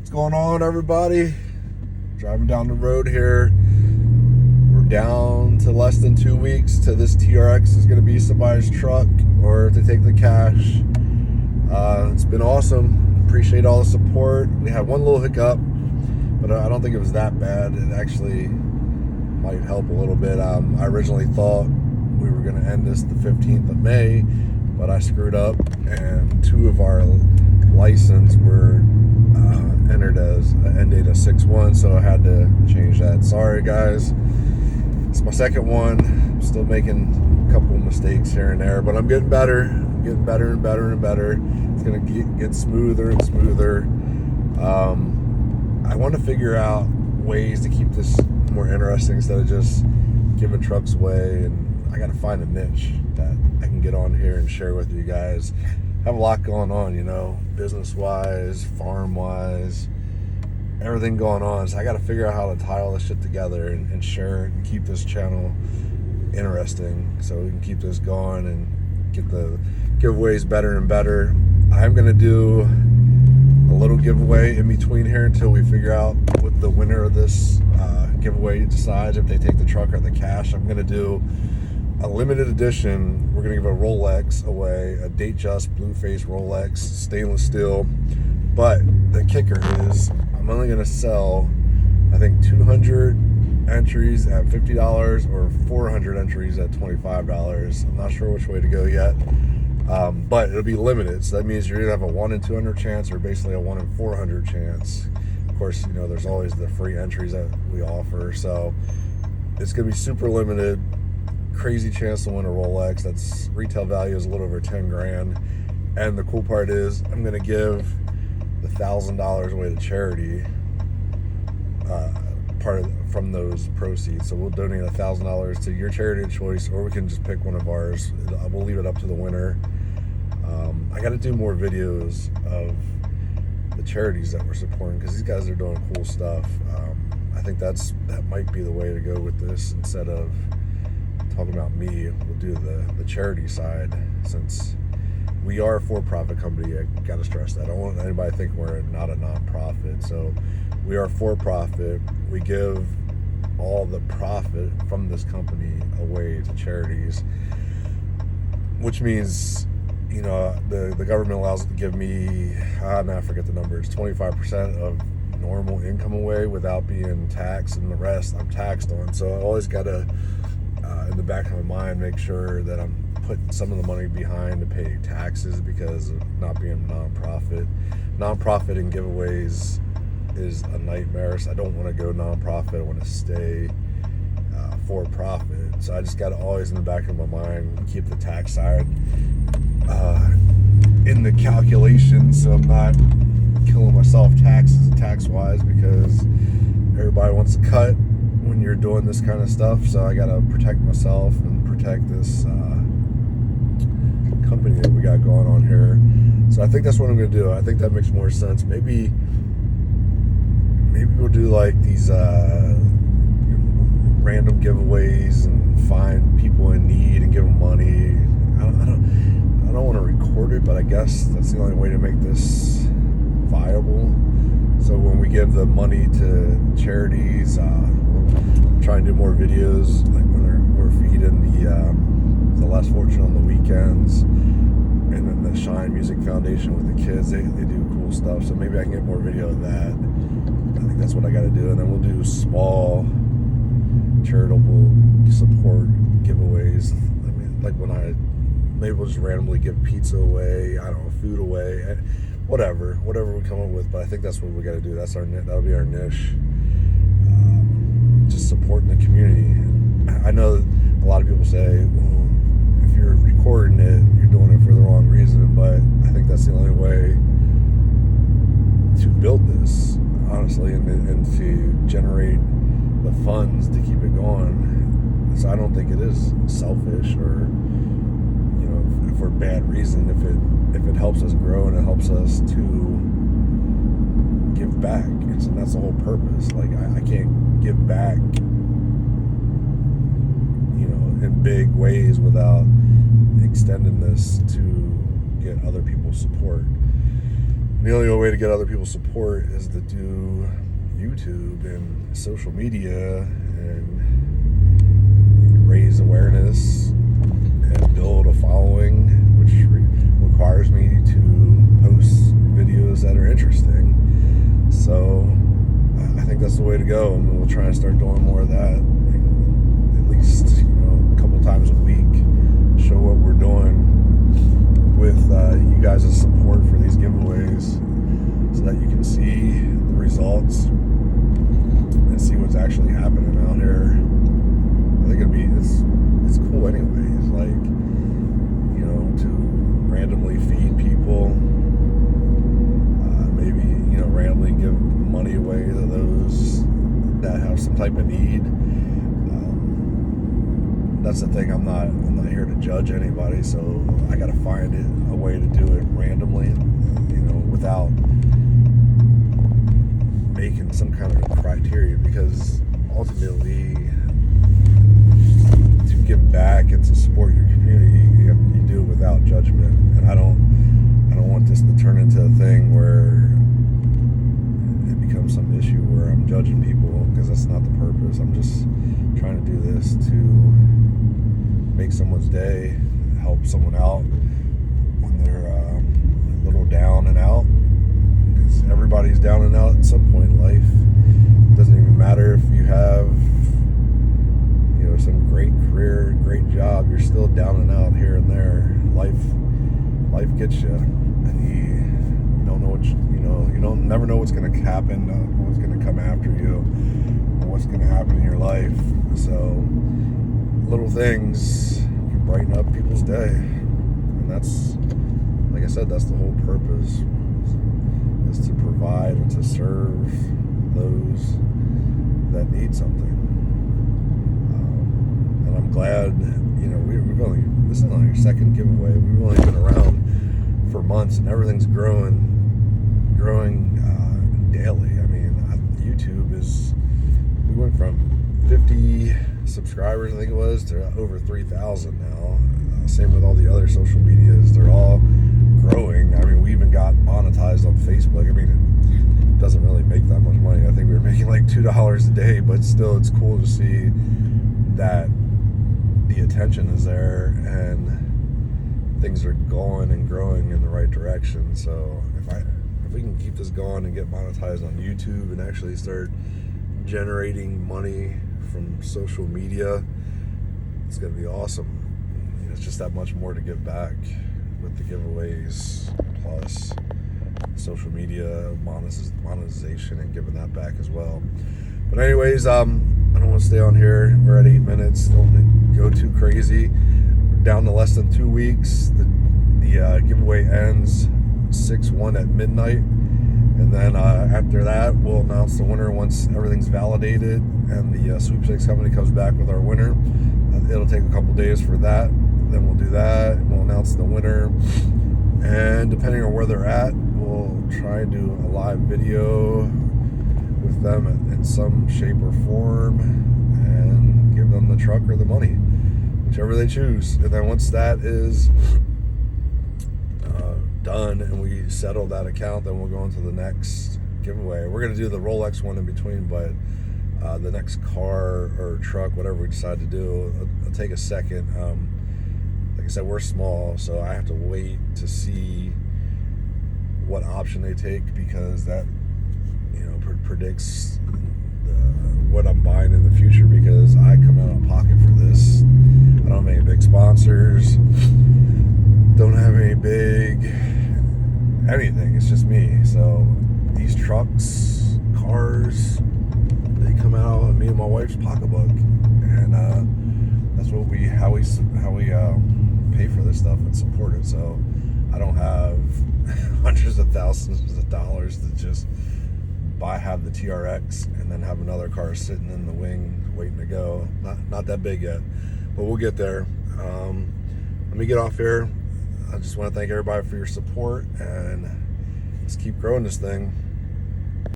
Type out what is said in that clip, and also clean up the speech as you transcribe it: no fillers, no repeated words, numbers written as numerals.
What's going on, everybody? Driving down the road here. We're down to less than 2 weeks to this TRX is going to be somebody's truck or to take the cash. It's been awesome. Appreciate all the support. We had one little hiccup, but I don't think it was that bad. It actually might help a little bit. I originally thought we were going to end this the 15th of May, but I screwed up and two of our license were entered as an end date of 6/1, so I had to change that. Sorry guys, it's my second one. I'm still making a couple of mistakes here and there, but I'm getting better. I'm getting better and better and better. It's gonna get smoother and smoother. I want to figure out ways to keep this more interesting instead of just giving trucks away, and I got to find a niche that I can get on here and share with you guys. Have a lot going on, you know, business-wise, farm-wise, everything going on. So I got to figure out how to tie all this shit together and share it and keep this channel interesting so we can keep this going and get the giveaways better and better. I'm going to do a little giveaway in between here until we figure out what the winner of this giveaway decides, if they take the truck or the cash. I'm going to do a limited edition. We're going to give a Rolex away, a Datejust Blueface Rolex, stainless steel. But the kicker is I'm only going to sell, I think, 200 entries at $50 or 400 entries at $25. I'm not sure which way to go yet. But it'll be limited. So that means you're going to have a 1 in 200 chance or basically a 1 in 400 chance. Of course, you know, there's always the free entries that we offer. So it's going to be super limited. Crazy chance to win a Rolex. That's retail value is a little over 10 grand. And the cool part is I'm going to give the $1,000 away to charity, from those proceeds. So we'll donate $1,000 to your charity of choice, or we can just pick one of ours. We'll leave it up to the winner. I got to do more videos of the charities that we're supporting because these guys are doing cool stuff. I think that might be the way to go with this. Instead of talking about me, we'll do the charity side, since we are a for-profit company. I gotta stress that. I don't want anybody to think we're not a non-profit. So we are for-profit. We give all the profit from this company away to charities, which means, you know, the government allows it to give me, I forget the number, it's 25% of normal income away without being taxed, and the rest I'm taxed on. So I always gotta, in the back of my mind, make sure that I'm putting some of the money behind to pay taxes because of not being a non-profit. Non-profit and giveaways is a nightmare. So I don't want to go non-profit. I want to stay for profit. So I just got to always in the back of my mind keep the tax side in the calculation, so I'm not killing myself tax-wise, because everybody wants to cut when you're doing this kind of stuff. So I gotta protect myself and protect this company that we got going on here. So I think that's what I'm gonna do. I think that makes more sense. Maybe we'll do like these random giveaways and find people in need and give them money. I don't want to record it, but I guess that's the only way to make this viable. So when we give the money to charities, we'll try and do more videos, like when we're feeding the less fortunate on the weekends, and then the Shine Music Foundation with the kids. They do cool stuff. So maybe I can get more video of that. I think that's what I got to do, and then we'll do small charitable support giveaways. I mean, like maybe we'll just randomly give pizza away. I don't know, food away. Whatever we come up with, but I think that's what we got to do. That'll be our niche. Just supporting the community. I know a lot of people say, well, if you're recording it, you're doing it for the wrong reason, but I think that's the only way to build this, honestly, and to generate the funds to keep it going. So I don't think it is selfish or, you know, for bad reason. If it helps us grow and it helps us to give back, and so that's the whole purpose. Like I can't give back, you know, in big ways without extending this to get other people's support. The only way to get other people's support is to do YouTube and social media and raise awareness and build a following, which requires me to post videos that are interesting. So I think that's the way to go, and we'll try and start doing more of that, at least a couple times a week. Show what we're doing with you guys' support for these giveaways, so that you can see the results and see what's actually happening out here. I think it's cool anyways, like, to randomly feed people, maybe, randomly give money away to those that have some type of need. That's the thing, I'm not here to judge anybody, so I gotta find a way to do it randomly, without making some kind of criteria, because ultimately, to give back and to support your community, you do it without judgment. And I don't want this to turn into a thing where it becomes some issue where I'm judging people, because that's not the purpose. I'm just trying to do this to make someone's day, help someone out when they're a little down and out, because everybody's down and out at some point in life. It doesn't even matter if you have some great career, great job, you're still down and out here and there. Life gets you, and you don't know what you don't never know what's going to happen, what's going to come after you, or what's going to happen in your life. So little things can brighten up people's day, and that's, like I said, that's the whole purpose, is to provide and to serve those that need something. And I'm glad, we've only, this is only our second giveaway. We've only been around for months, and everything's growing daily. I mean, YouTube we went from 50 subscribers, I think it was, to over 3,000 now. Same with all the other social medias. They're all growing. I mean, we even got monetized on Facebook. I mean, it doesn't really make that much money. I think we were making like $2 a day, but still, it's cool to see that the attention is there and things are going and growing in the right direction. So if we can keep this going and get monetized on YouTube and actually start generating money from social media, it's going to be awesome. It's just that much more to give back with the giveaways, plus social media monetization and giving that back as well. But anyways, I don't want to stay on here. We're at 8 minutes. Don't go too crazy. We're down to less than 2 weeks. The giveaway ends 6/1 at midnight, and then after that, we'll announce the winner once everything's validated and the sweepstakes company comes back with our winner. It'll take a couple days for that. Then we'll do that. We'll announce the winner, and depending on where they're at, we'll try and do a live video with them in some shape or form and give them the truck or the money, whichever they choose. And then once that is done and we settle that account, then we'll go into the next giveaway. We're going to do the Rolex one in between, but the next car or truck, whatever we decide to do, it'll take a second. Like I said, we're small, so I have to wait to see what option they take, because that predicts what I'm buying in the future, because I come out of pocket for this. I don't have any big sponsors, don't have any big anything. It's just me. So these trucks, cars, they come out of me and my wife's pocketbook, and that's how we pay for this stuff and support it. So I don't have hundreds of thousands of dollars to just have the TRX and then have another car sitting in the wing waiting to go. Not that big yet, but we'll get there. Let me get off here. I just want to thank everybody for your support, and let's keep growing this thing.